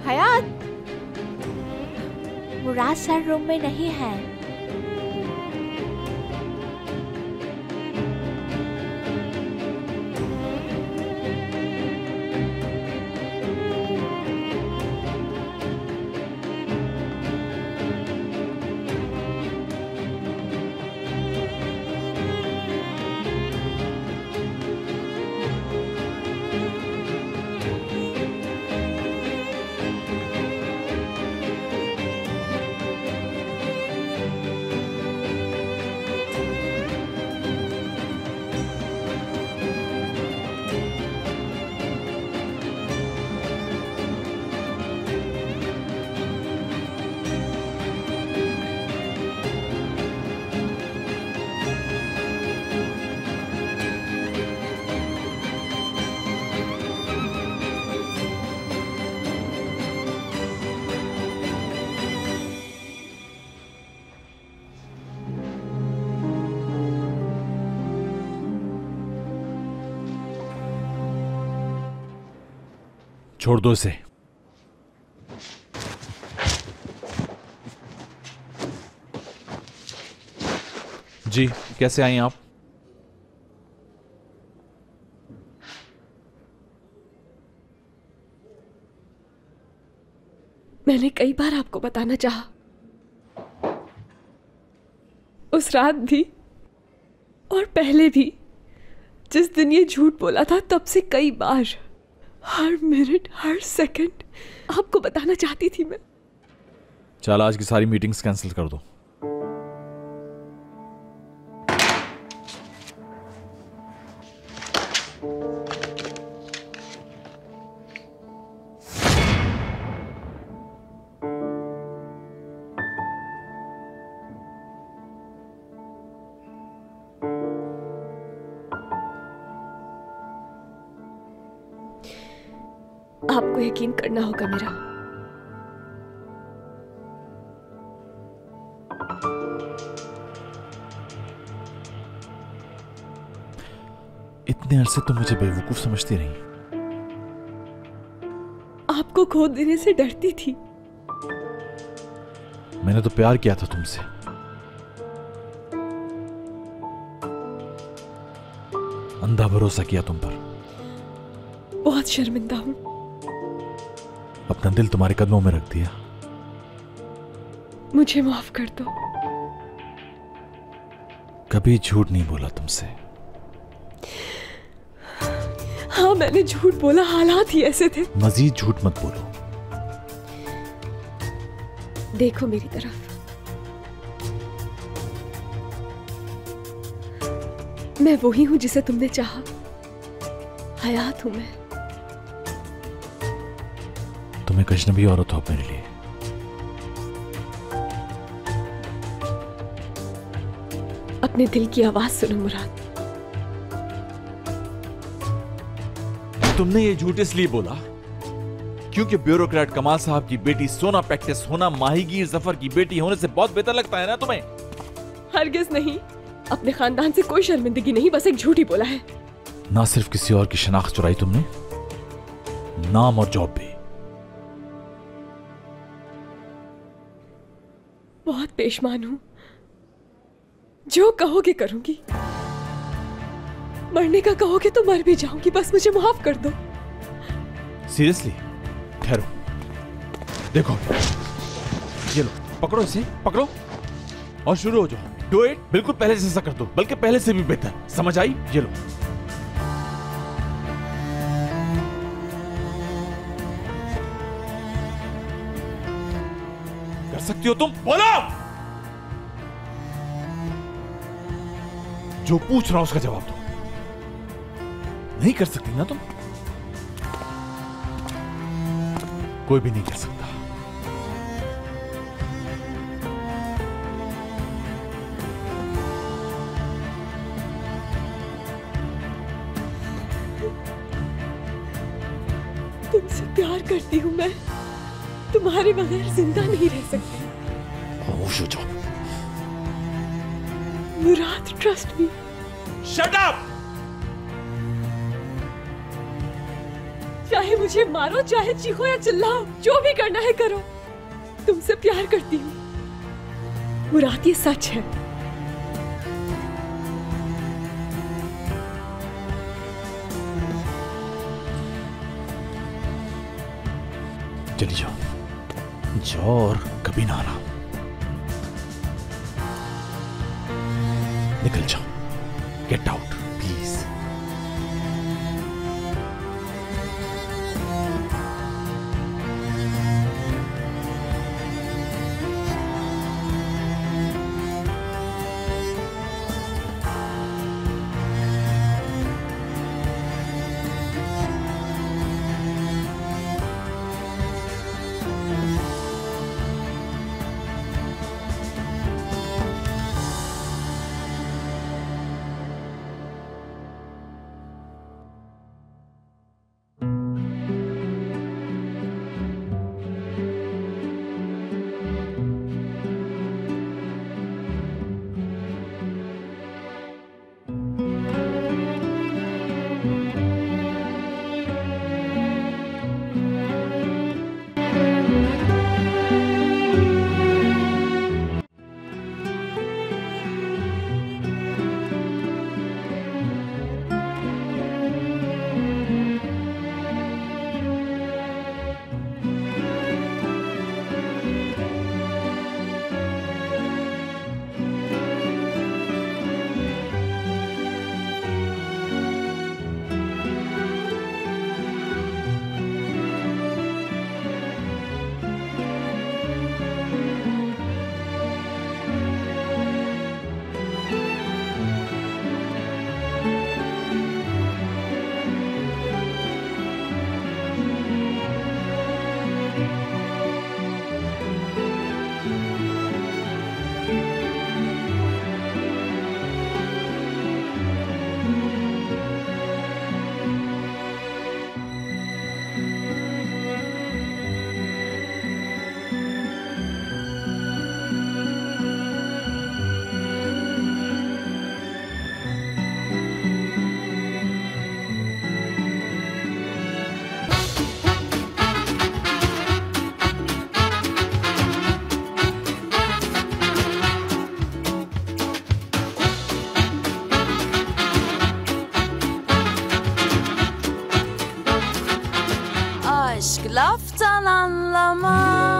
हयात, मुराद sir room में नहीं है। छोड़ दो इसे। जी, कैसे आई आप? मैंने कई बार आपको बताना चाहा, उस रात भी और पहले भी, जिस दिन ये झूठ बोला था, तब से कई बार, हर मिनट हर सेकंड आपको बताना चाहती थी मैं। चल, आज की सारी मीटिंग्स कैंसिल कर दो। आपको यकीन करना होगा मेरा। इतने अरसे तो मुझे बेवकूफ समझती रही। आपको खो देने से डरती थी। मैंने तो प्यार किया था तुमसे। अंधा भरोसा किया तुम पर। बहुत शर्मिंदा हूं। अपना दिल तुम्हारे कदमों में रख दिया। मुझे माफ कर दो। कभी झूठ नहीं बोला तुमसे। हाँ, मैंने झूठ बोला, हालात ही ऐसे थे। मजीद झूठ मत बोलो। देखो मेरी तरफ। मैं वही हूं जिसे तुमने चाहा। हयात हूं मैं। तुम एक अजनबी औरत हो मेरे लिए। अपने दिल की आवाज सुनो मुराद। तुमने ये झूठ इसलिए बोला क्योंकि ब्यूरोक्रेट कमाल साहब की बेटी सोना प्रैक्टिस होना माहीगीर जफर की बेटी होने से बहुत बेहतर लगता है ना तुम्हें? हरगिज नहीं। अपने खानदान से कोई शर्मिंदगी नहीं, बस एक झूठ ही बोला है। ना सिर्फ किसी और की शनाख्त चुराई तुमने, नाम और जॉब भी। बहुत पेशमान हूं। जो कहोगे करूंगी। मरने का कहोगे तो मर भी जाऊंगी, बस मुझे माफ कर दो। सीरियसली? ठहरो, देखो, ये लो, पकड़ो इसे, पकड़ो और शुरू हो जाओ। Do it. बिल्कुल पहले जैसा कर दो, बल्कि पहले से भी बेहतर। समझ आई? ये लो। कर सकती हो तुम? बोलो। जो पूछ रहा हूं उसका जवाब दो। नहीं कर सकती ना तुम? कोई भी नहीं कर सकता। तुमसे प्यार करती हूं मैं। तुम्हारे बगैर जिंदा नहीं रह सकती। खामोश हो जाओ। मुराद, ट्रस्ट मी। Shut up. चाहे मुझे मारो, चाहे चीखो या चिल्लाओ, जो भी करना है करो। तुमसे प्यार करती हूँ मुराद, ये सच है। चली जाओ, जाओ और कभी ना आना। निकल जाओ, get out please. Aşk laftan anlamaz.